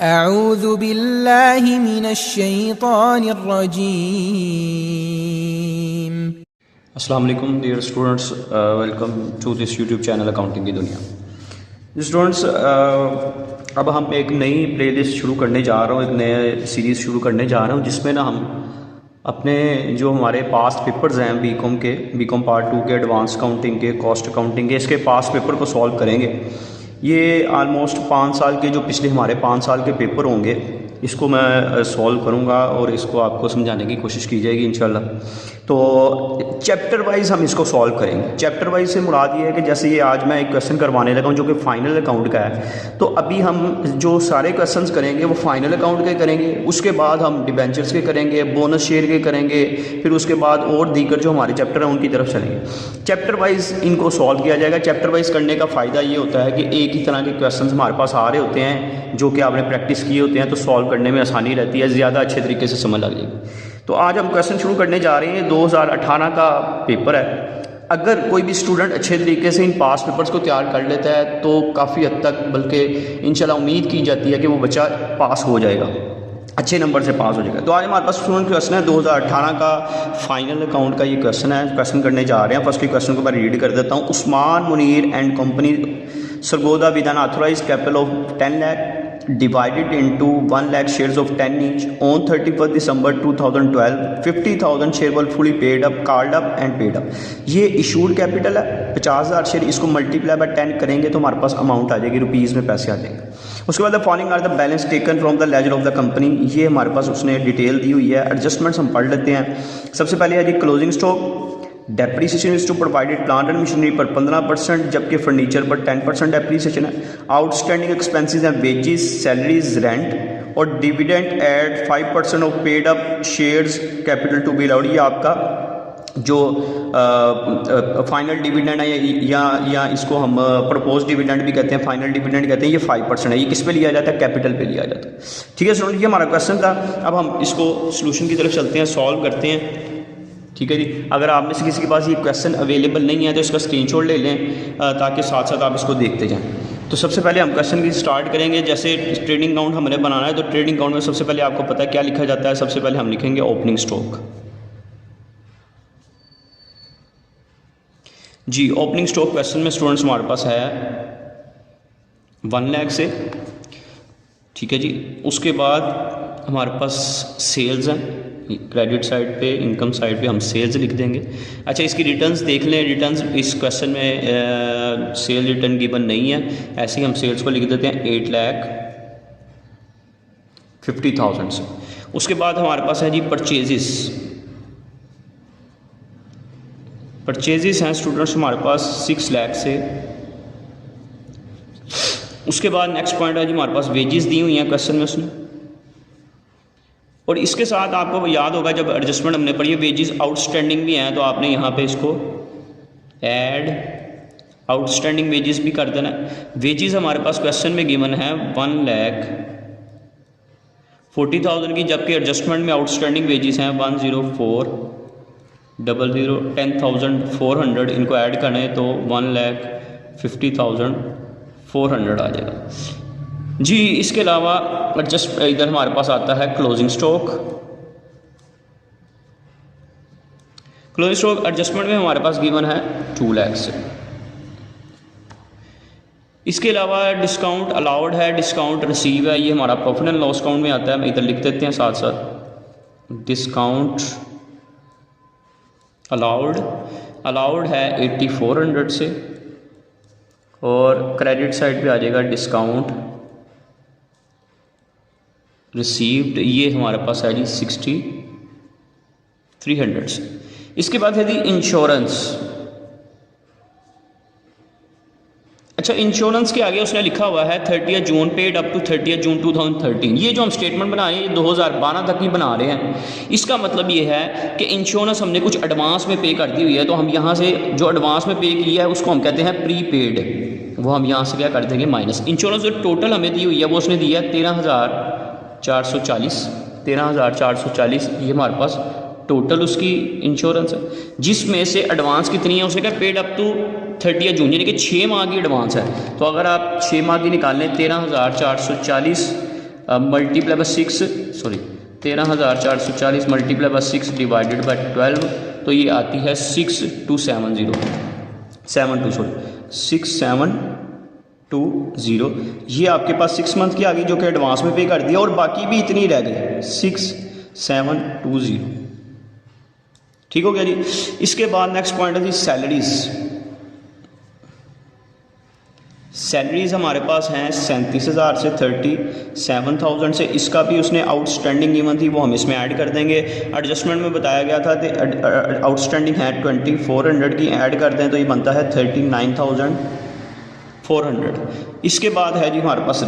अऊज़ु बिल्लाहि मिनश्शैतानिर्रजीम। अस्सलाम वालेकुम dear students, welcome to this YouTube channel accounting की दुनिया। स्टूडेंट्स, अब हम एक नई प्लेलिस्ट शुरू करने जा रहा हूँ, एक नया सीरीज़ शुरू करने जा रहा हूँ जिसमें ना हम अपने जो हमारे पास्ट पेपर्स हैं बीकॉम पार्ट 2 के, एडवांस अकाउंटिंग के, कॉस्ट अकाउंटिंग के, इसके पास्ट पेपर को सॉल्व करेंगे। ये ऑलमोस्ट 5 साल के जो पिछले हमारे 5 साल के पेपर होंगे इसको मैं सॉल्व करूँगा और इसको आपको समझाने की कोशिश की जाएगी इंशाल्लाह। तो चैप्टर वाइज हम इसको सॉल्व करेंगे। चैप्टर वाइज से मुराद ये है कि जैसे ये आज मैं एक क्वेश्चन करवाने लगा हूँ जो कि फाइनल अकाउंट का है, तो अभी हम जो सारे क्वेश्चंस करेंगे वो फाइनल अकाउंट के करेंगे, उसके बाद हम डिबेंचर्स के करेंगे, बोनस शेयर के करेंगे, फिर उसके बाद और दीगर जो हमारे चैप्टर हैं उनकी तरफ चलेंगे। चैप्टर वाइज इनको सॉल्व किया जाएगा। चैप्टर वाइज करने का फ़ायदा ये होता है कि एक ही तरह के क्वेश्चन हमारे पास आ रहे होते हैं जो कि आपने प्रैक्टिस किए होते हैं, तो सॉल्व करने में आसानी रहती है, ज़्यादा अच्छे तरीके से समझ लग जाएगी। तो आज हम क्वेश्चन शुरू करने जा रहे हैं। 2018 का पेपर है। अगर कोई भी स्टूडेंट अच्छे तरीके से इन पास पेपर्स को तैयार कर लेता है तो काफ़ी हद तक, बल्कि इंशाल्लाह उम्मीद की जाती है कि वो बच्चा पास हो जाएगा, अच्छे नंबर से पास हो जाएगा। तो आज हमारे पास स्टूडेंट क्वेश्चन है 2018 का फाइनल अकाउंट का ये क्वेश्चन है, क्वेश्चन करने जा रहे हैं। फर्स्ट क्वेश्चन को मैं रीड कर देता हूँ। Usman Munir and company Sargodha with N authorised capital of 10 lakh divided into 1 lakh shares of 10 each on 31st December 2012, 50,000 share were fully paid up, called up and paid up। ये इशूड कैपिटल है 50,000 share, इसको multiply by 10 करेंगे तो हमारे पास amount आ जाएगी, rupees में पैसे आ जाएंगे। उसके बाद the following are the balance taken from the ledger of the company. ये हमारे पास उसने डिटेल दी हुई है। एडजस्टमेंट्स हम पढ़ लेते हैं। सबसे पहले है जी closing stock. Depreciation is to provided plant and machinery पर 15%, जबकि फर्नीचर पर 10% डेप्रीसिएशन है। आउटस्टैंडिंग एक्सपेंसेस हैं वेजेस, सैलरीज, रेंट और dividend at 5% of paid up shares capital to be allowed. ये आपका जो फाइनल डिविडेंड है या इसको हम प्रपोज डिविडेंड भी कहते हैं, फाइनल डिविडेंड कहते हैं, ये 5% है। ये किस पे लिया जाता है? कैपिटल पे लिया जाता है। ठीक है स्टूडेंट, ये हमारा क्वेश्चन था। अब हम इसको सोल्यूशन की तरफ चलते हैं, सॉल्व करते हैं। ठीक है जी। अगर आप में से किसी के पास ये क्वेश्चन अवेलेबल नहीं है तो इसका स्क्रीनशॉट ले लें ताकि साथ साथ आप इसको देखते जाएं। तो सबसे पहले हम क्वेश्चन की स्टार्ट करेंगे। जैसे ट्रेडिंग अकाउंट हमने बनाना है तो ट्रेडिंग अकाउंट में सबसे पहले आपको पता है क्या लिखा जाता है। सबसे पहले हम लिखेंगे ओपनिंग स्टॉक। जी, ओपनिंग स्टॉक क्वेश्चन में स्टूडेंट्स हमारे पास है 1 लाख से। ठीक है जी। उसके बाद हमारे पास सेल्स हैं, क्रेडिट साइड पे, इनकम साइड पे हम सेल्स लिख देंगे। अच्छा, इसकी रिटर्न्स देख लें। रिटर्न्स इस क्वेश्चन में सेल रिटर्न गिवन नहीं है, ऐसे ही हम सेल्स को लिख देते हैं 8,50,000 से। उसके बाद हमारे पास है जी परचेजेस। परचेजेस हैं स्टूडेंट्स हमारे पास 6 लाख से। उसके बाद नेक्स्ट पॉइंट है जी हमारे पास वेजेस दी हुई हैं क्वेश्चन में उसने, और इसके साथ आपको याद होगा जब एडजस्टमेंट हमने पढ़ी है वेजेस आउटस्टैंडिंग भी हैं तो आपने यहाँ पे इसको ऐड आउटस्टैंडिंग वेजेस भी कर देना। वेजेस हमारे पास क्वेश्चन में गिवन है 1,40,000 की, जबकि एडजस्टमेंट में आउटस्टैंडिंग वेजेस हैं 1,04,00,00, 10,400। इनको ऐड करें तो 1,50,400 आ जाएगा जी। इसके अलावा एडजस्ट इधर हमारे पास आता है closing stock. Closing stock adjustment में हमारे पास गिवन है 2 लाख से। इसके अलावा डिस्काउंट अलाउड है, डिस्काउंट रिसीव है, ये हमारा प्रॉफिट एंड लॉस अकाउंट में आता है। इधर लिख देते हैं साथ साथ डिस्काउंट अलाउड है 8,400 से, और क्रेडिट साइड पे आ जाएगा डिस्काउंट रिसीव्ड, ये हमारे पास है जी 6,300 से। इसके बाद है जी इंश्योरेंस। अच्छा, इंश्योरेंस के आगे उसने लिखा हुआ है 30 जून पेड अप टू 30 जून 2013। ये जो हम स्टेटमेंट बना रहे हैं ये 2012 तक ही बना रहे हैं। इसका मतलब ये है कि इंश्योरेंस हमने कुछ एडवांस में पे कर दी हुई है, तो हम यहाँ से जो एडवांस में पे किया है उसको हम कहते हैं प्री पेड, वो हम यहाँ से क्या कर देंगे माइनस। इंश्योरेंस जो टोटल हमें दी हुई है वो उसने दिया है 13,440। ये हमारे पास टोटल उसकी इंश्योरेंस है, जिसमें से एडवांस कितनी है उसने कहा पेड अप टू 30 जून, यानी कि 6 माह की एडवांस है। तो अगर आप 6 माह की निकाल लें 13,440 multiply by 6 sorry 13,440 multiply by 6 divided by 12, तो ये आती है 6,720 ये आपके पास 6 मंथ की आ गई जो कि एडवांस में पे कर दिया, और बाकी भी इतनी रह गई 6,720। ठीक हो गया जी। इसके बाद नेक्स्ट पॉइंट है जी सैलरीज हमारे पास हैं 37,000 से 37,000 से। इसका भी उसने आउटस्टैंडिंग गिवन थी, वो हम इसमें ऐड कर देंगे। एडजस्टमेंट में बताया गया था कि आउटस्टैंडिंग है 2400 की, ऐड कर दें तो ये बनता है 39,400। इसके बाद है जी हमारे पास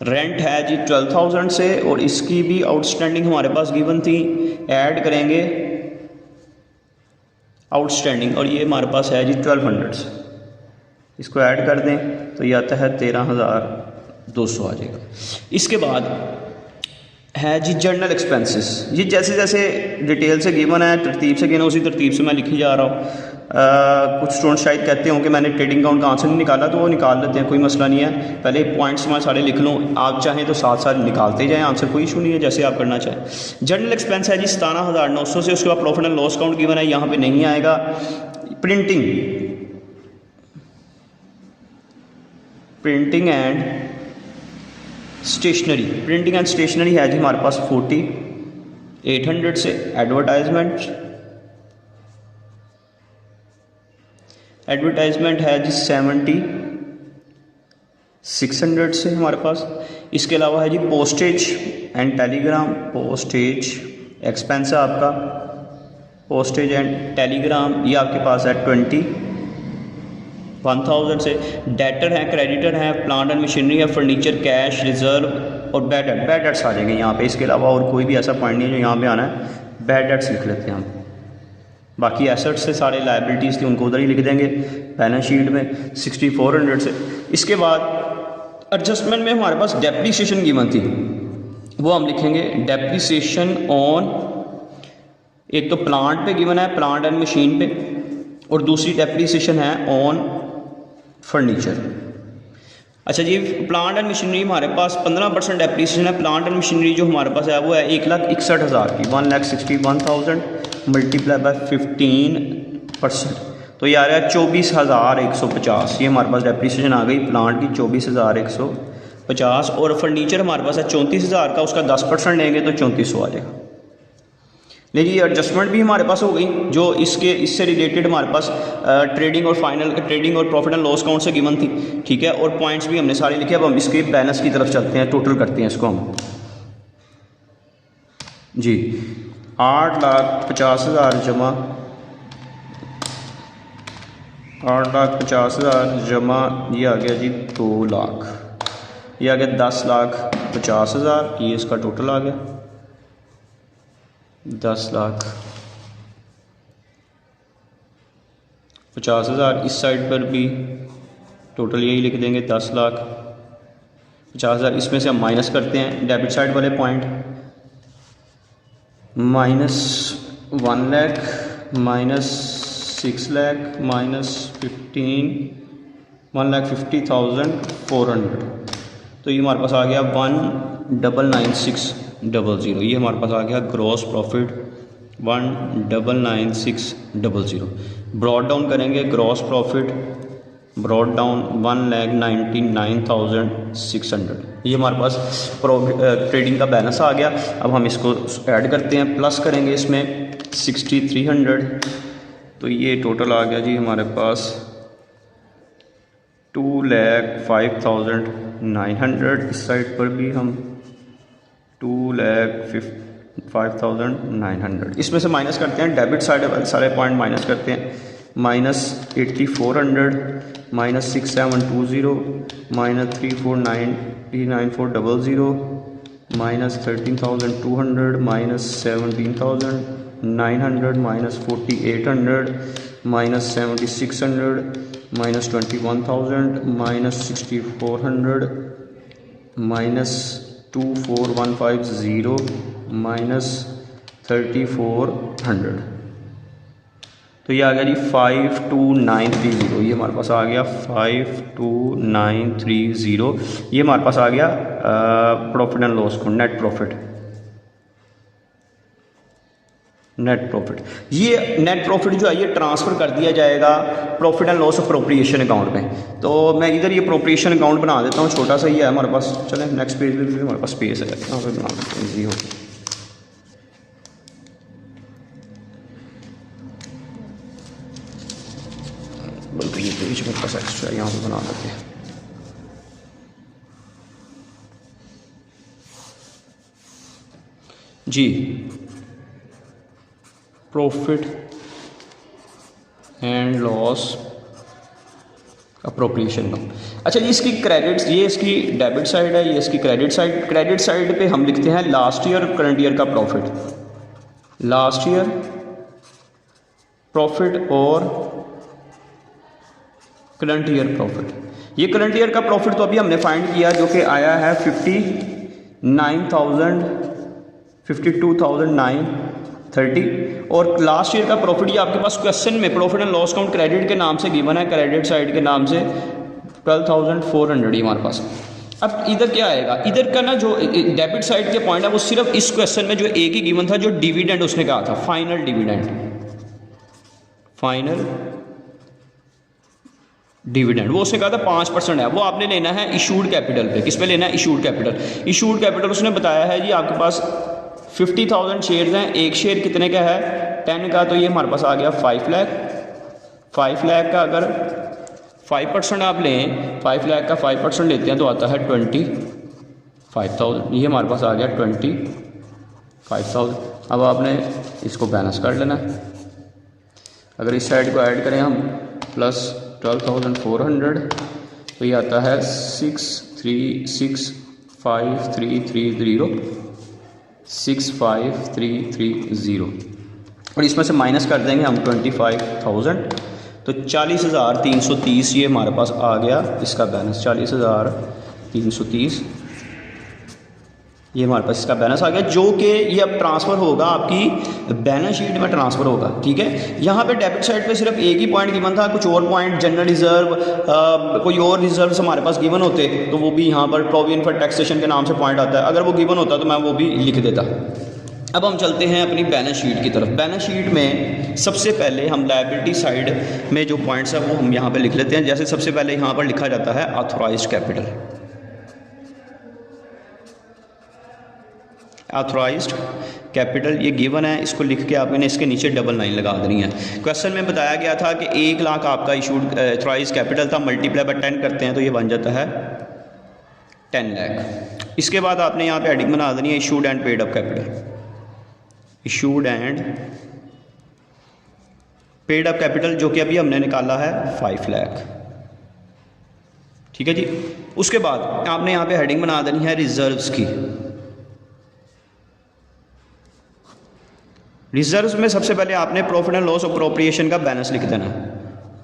रेंट है जी 12,000 से, और इसकी भी आउटस्टैंडिंग हमारे पास गिवन थी, ऐड करेंगे आउटस्टैंडिंग, और ये हमारे पास है जी 1200 से। इसको ऐड कर दें तो ये आता है 13,200 आ जाएगा। इसके बाद है जी जर्नल एक्सपेंसेस। ये जैसे जैसे डिटेल से गिवन है, तरतीब से गिवन, उसी तरतीब से मैं लिखी जा रहा हूँ। कुछ स्टूडेंट शायद कहते हों कि मैंने ट्रेडिंग अकाउंट का आंसर नहीं निकाला, तो वो निकाल लेते हैं, कोई मसला नहीं है। पहले पॉइंट्स मैं सारे लिख लूँ, आप चाहें तो साथ साथ निकालते जाएँ, आंसर कोई इशू नहीं है, जैसे आप करना चाहें। जर्नल एक्सपेंस है जी 17,900 से। उसके बाद profit and loss account given है, यहाँ पर नहीं आएगा। प्रिंटिंग एंड स्टेशनरी है जी हमारे पास 4800 से। एडवर्टाइजमेंट है जी 7600 से हमारे पास। इसके अलावा है जी postage and telegram. Postage expense है आपका, पोस्टेज एंड टेलीग्राम, ये आपके पास है 21,000 से। डेटर है, क्रेडिटर है, प्लांट एंड मशीनरी है, फर्नीचर, कैश, रिजर्व और बैड डेट्स आ जाएंगे यहाँ पे। इसके अलावा और कोई भी ऐसा पॉइंट नहीं है जो यहाँ पे आना है। बैड डेट्स लिख लेते हैं हम। बाकी एसेट्स से सारे लायबिलिटीज़ थी उनको उधर ही लिख देंगे बैलेंस शीट में 6400 से। इसके बाद एडजस्टमेंट में हमारे पास डेप्रीसिएशन गिवन थी, वो हम लिखेंगे डेप्रीसिएशन ऑन, एक तो प्लांट पे गिवन है, प्लांट एंड मशीन पे, और दूसरी डेप्रीसिएशन है ऑन फर्नीचर। अच्छा जी, प्लांट एंड मशीनरी हमारे पास 15% डेप्रीसिएशन है। प्लांट एंड मशीनरी जो हमारे पास है वो है 1,61,000 की, 1,61,000 मल्टीप्लाई बाय 15%, तो ये आ रहा है 24,150। ये हमारे पास डेप्रीसिएशन आ गई प्लांट की 24,150, और फर्नीचर हमारे पास है 34,000 का, उसका 10% लेंगे तो 3400 आ जाएगा। लेकिन एडजस्टमेंट भी हमारे पास हो गई जो इससे रिलेटेड हमारे पास ट्रेडिंग और प्रॉफिट एंड लॉस अकाउंट से गिवन थी। ठीक है, और पॉइंट्स भी हमने सारे लिखे। अब हम इसके बैलेंस की तरफ चलते हैं, टोटल करते हैं इसको हम जी। 8,50,000 जमा 8,50,000 जमा, ये आ गया जी 2 लाख, ये आ गया 10,50,000, ये इसका टोटल आ गया 10,50,000। इस साइड पर भी टोटल यही लिख देंगे 10,50,000। इसमें से हम माइनस करते हैं डेबिट साइड वाले पॉइंट, -1 लाख, -6 लाख, -1,50,400, तो ये हमारे पास आ गया 1,99,600। ये हमारे पास आ गया ग्रॉस प्रॉफिट 1,99,600। ब्रॉड डाउन करेंगे, ग्रॉस प्रॉफिट ब्रॉड डाउन 1,99,600। ये हमारे पास ट्रेडिंग का बैलेंस आ गया। अब हम इसको ऐड करते हैं, प्लस करेंगे इसमें 6,300, तो ये टोटल आ गया जी हमारे पास 2,05,900। इस साइड पर भी हम 2,05,900। इसमें से माइनस करते हैं डेबिट साइड सारे पॉइंट माइनस करते हैं, -8,400, -6,720, -3,499,400, -13,200, -17,900, -4,800, -7,600, -21,000, -6,400, -2,4,150, -3,400। तो ये आ गया जी 52930, ये हमारे पास आ गया 52930, ये हमारे पास आ गया प्रॉफिट एंड लॉस को नेट प्रॉफिट। ये नेट प्रॉफिट जो है ये ट्रांसफ़र कर दिया जाएगा profit and loss appropriation account में। तो मैं इधर ये अप्रोप्रिएशन अकाउंट बना देता हूँ, छोटा सा ही है हमारे पास। चलें नेक्स्ट पेज पे भी हमारे पास स्पेस है, यहाँ पे बना देते हैं, ईजी हो। बल्कि ये पेज मेरे पास एक्स्ट्रा यहाँ पे बना देते हैं। जी profit and loss appropriation account. अच्छा जी, इसकी क्रेडिट्स, ये इसकी डेबिट साइड है, ये इसकी क्रेडिट साइड। क्रेडिट साइड पे हम लिखते हैं लास्ट ईयर करंट ईयर का प्रॉफिट, लास्ट ईयर प्रॉफिट और करंट ईयर प्रॉफिट। ये करंट ईयर का प्रॉफिट तो अभी हमने फाइंड किया जो कि आया है 52,930, और लास्ट ईयर का प्रॉफिट ये आपके पास क्वेश्चन में profit and loss account credit के नाम से गिवन है, क्रेडिट साइड के नाम से 12,400 हमारे पास। अब इधर क्या आएगा, इधर का ना जो डेबिट साइड के पॉइंट है वो सिर्फ इस क्वेश्चन में जो एक ही गिवन था, जो डिविडेंड उसने कहा था, फाइनल डिविडेंड वो उसने कहा था 5% है, वो आपने लेना है इशूड कैपिटल पे। किस पे लेना है, इशूड कैपिटल। इशूड कैपिटल उसने बताया है जी आपके पास 50,000 शेयर्स हैं, एक शेयर कितने का है 10 का, तो ये हमारे पास आ गया 5 लाख। 5 लाख का अगर 5% आप लें, 5 लाख का 5% लेते हैं तो आता है 25,000, ये हमारे पास आ गया 25,000। अब आपने इसको बैलेंस कर लेना है। अगर इस साइड को ऐड करें हम प्लस 12,400, तो ये आता है 65330, और इसमें से माइनस कर देंगे हम 25,000, तो 40,330 ये हमारे पास आ गया इसका बैलेंस। 40,330 ये हमारे पास इसका बैलेंस आ गया, जो कि ये अब ट्रांसफ़र होगा आपकी बैलेंस शीट में ट्रांसफ़र होगा। ठीक है, यहाँ पे डेबिट साइड पे सिर्फ एक ही पॉइंट गिवन था, कुछ और पॉइंट जनरल रिजर्व, कोई और रिजर्व्स हमारे पास गिवन होते तो वो भी यहाँ पर प्रोविजन फॉर टैक्सेशन के नाम से पॉइंट आता है, अगर वो गिवन होता तो मैं वो भी लिख देता। अब हम चलते हैं अपनी बैलेंस शीट की तरफ। बैलेंस शीट में सबसे पहले हम लायबिलिटी साइड में जो पॉइंट्स है वो हम यहाँ पर लिख लेते हैं। जैसे सबसे पहले यहाँ पर लिखा जाता है ऑथराइज्ड कैपिटल। ऑथराइज्ड कैपिटल ये गिवन है, इसको लिख के आपने इसके नीचे डबल लाइन लगा देनी है। क्वेश्चन में बताया गया था कि 1 लाख आपका इशूड ऑथराइज्ड कैपिटल था, मल्टीप्लाई बाय 10 करते हैं तो ये बन जाता है 10 लाख। इसके बाद आपने यहाँ पे हेडिंग बना देनी है issued and paid up capital. Issued and paid up capital जो कि अभी हमने निकाला है 5 लाख। ठीक है जी, उसके बाद आपने यहाँ पे हेडिंग बना देनी है रिजर्व्स की। रिजर्व्स में सबसे पहले आपने प्रॉफिट एंड लॉस अप्रोप्रिएशन का बैलेंस लिख देना है।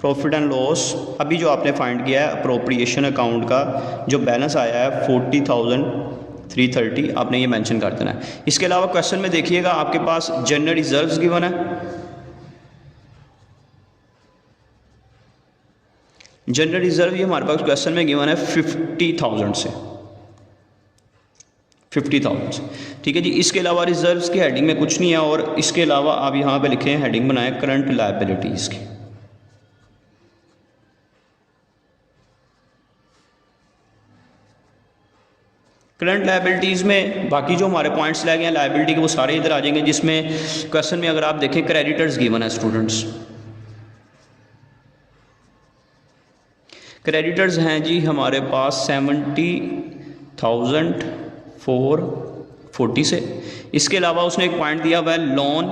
प्रॉफिट एंड लॉस अभी जो आपने फाइंड किया है अप्रोप्रिएशन अकाउंट का जो बैलेंस आया है 40,330, आपने ये मेंशन कर देना है। इसके अलावा क्वेश्चन में देखिएगा आपके पास जनरल रिजर्व्स गिवन है, जनरल रिजर्व ये हमारे पास क्वेश्चन में गिवन है 50,000 से 50,000 से। ठीक है जी, इसके अलावा रिजर्व्स की हेडिंग में कुछ नहीं है, और इसके अलावा आप यहाँ पे लिखें हेडिंग बनाएं करंट लायबिलिटीज़ की। करंट लायबिलिटीज़ में बाकी जो हमारे पॉइंट्स लगे हैं लायबिलिटी के वो सारे इधर आ जाएंगे, जिसमें क्वेश्चन में अगर आप देखें क्रेडिटर्स गिवन है स्टूडेंट्स। क्रेडिटर्स हैं जी हमारे पास 70,440 से। इसके अलावा उसने एक पॉइंट दिया हुआ है लोन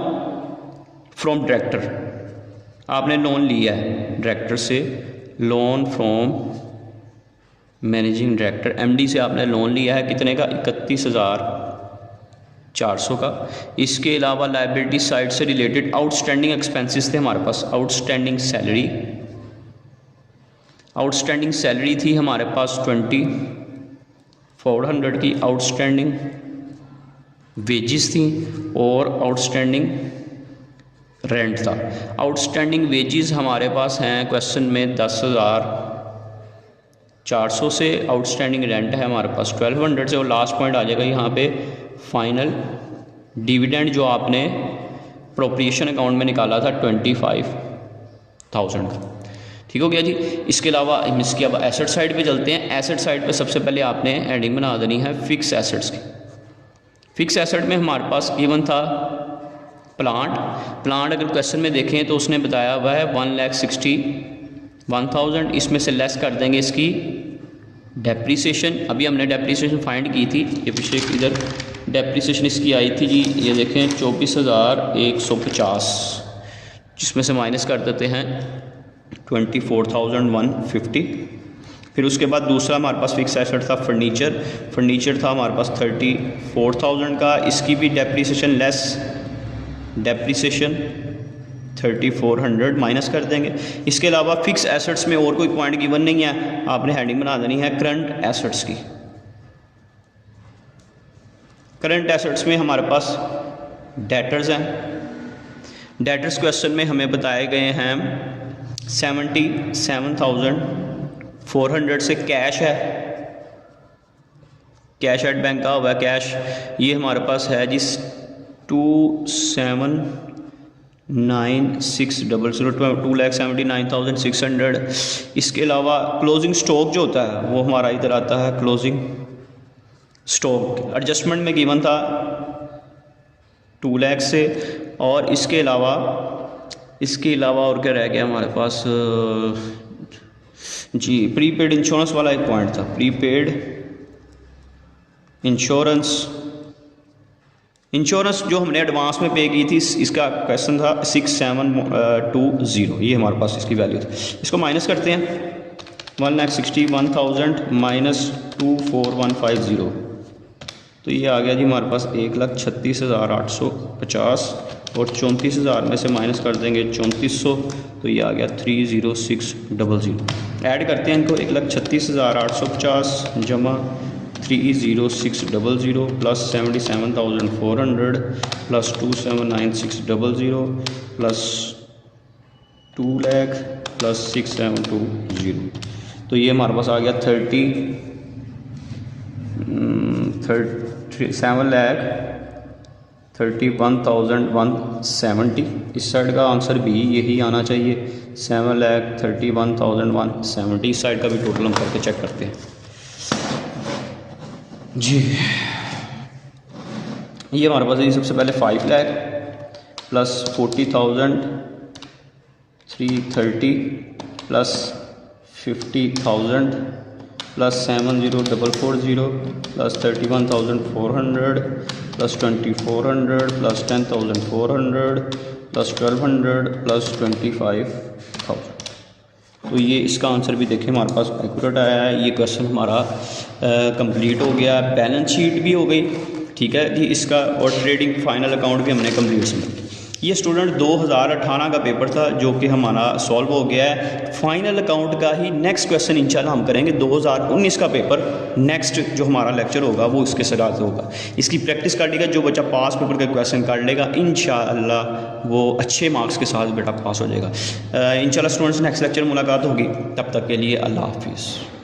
फ्रॉम डायरेक्टर। आपने लोन लिया है डायरेक्टर से, loan from managing director, MD से आपने लोन लिया है कितने का 31,400 का। इसके अलावा लायबिलिटी साइड से रिलेटेड आउटस्टैंडिंग एक्सपेंसेस थे हमारे पास। आउटस्टैंडिंग सैलरी थी हमारे पास 2,400 की। आउटस्टैंडिंग वेजेस थी और आउटस्टैंडिंग रेंट था। आउटस्टैंडिंग वेजेस हमारे पास हैं क्वेश्चन में 10,400 से, आउटस्टैंडिंग रेंट है हमारे पास 1200 से, और लास्ट पॉइंट आ जाएगा यहाँ पे फाइनल डिविडेंड जो आपने प्रोप्रिएशन अकाउंट में निकाला था 25,000 का। ठीक हो गया जी। इसके अलावा इसके अब एसेट साइड पे चलते हैं। एसेट साइड पे सबसे पहले आपने हेडिंग बना देनी है फिक्स एसेट्स की। फिक्स एसेट में हमारे पास गिवन था प्लांट अगर क्वेश्चन में देखें तो उसने बताया हुआ है 1,61,000, इसमें से लेस कर देंगे इसकी डेप्रीसिएशन। अभी हमने डेप्रीसिएशन फाइंड की थी, ये पीछे इधर डेप्रीसिएशन इसकी आई थी जी, ये देखें 24,150, जिसमें से माइनस कर देते हैं 24,150। फिर उसके बाद दूसरा हमारे पास फिक्स एसेट था फर्नीचर था हमारे पास 34,000 का, इसकी भी डेप्रीसिएशन लेस डेप्रीसिएशन 3,400 माइनस कर देंगे। इसके अलावा फिक्स एसेट्स में और कोई पॉइंट गिवन नहीं है, आपने हेडिंग बना देनी है करंट एसेट्स की। करंट एसेट्स में हमारे पास डेटर्स हैं। डेटर्स क्वेश्चन में हमें बताए गए हैं 77,400 से कैश है, कैश एट बैंक का हुआ कैश, ये हमारे पास है जी 2,79,600 2,79,600। इसके अलावा क्लोजिंग स्टॉक जो होता है वो हमारा इधर आता है क्लोजिंग स्टॉक, एडजस्टमेंट में गिवन था 2 लाख से। और इसके अलावा और क्या रह गया हमारे पास जी, प्रीपेड इंश्योरेंस वाला एक पॉइंट था, प्रीपेड इंश्योरेंस जो हमने एडवांस में पे की थी, इसका क्वेश्चन था 6,720, ये हमारे पास इसकी वैल्यू थी। इसको माइनस करते हैं 1,61,000 माइनस 24,150, तो ये आ गया जी हमारे पास 1,36,850, और 34,000 में से माइनस कर देंगे 3,400, तो ये आ गया 30600। ऐड करते हैं इनको, 1,36,850 जमा 30600 plus 77,400 plus 2,79,600 plus 2 lakh plus 6,720, तो ये हमारे पास आ गया 7,31,170। इस साइड का आंसर भी यही आना चाहिए, 7,31,170। इस साइड का भी टोटल हम करके चेक करते हैं जी। ये हमारे पास है सबसे पहले 5 lakh plus 40,330 plus 50,000 plus 70,440 plus 31,400 plus 2,400 plus 10,400 plus 1,200 plus 25,000। तो ये इसका आंसर भी देखें हमारे पास एक्यूरेट आया है। ये क्वेश्चन हमारा कंप्लीट हो गया, बैलेंस शीट भी हो गई, ठीक है जी इसका, और ट्रेडिंग फाइनल अकाउंट भी हमने कंप्लीट समझा। ये स्टूडेंट 2018 का पेपर था जो कि हमारा सॉल्व हो गया है। फाइनल अकाउंट का ही नेक्स्ट क्वेश्चन इंशाल्लाह हम करेंगे 2019 का पेपर, नेक्स्ट जो हमारा लेक्चर होगा वो इसके साथ होगा। इसकी प्रैक्टिस कर लेगा, जो बच्चा पास पेपर का क्वेश्चन कर लेगा इंशाल्लाह वो अच्छे मार्क्स के साथ बेटा पास हो जाएगा। इंशाल्लाह स्टूडेंट्स नेक्स्ट लेक्चर मुलाकात होगी, तब तक के लिए अल्लाह हाफिज़।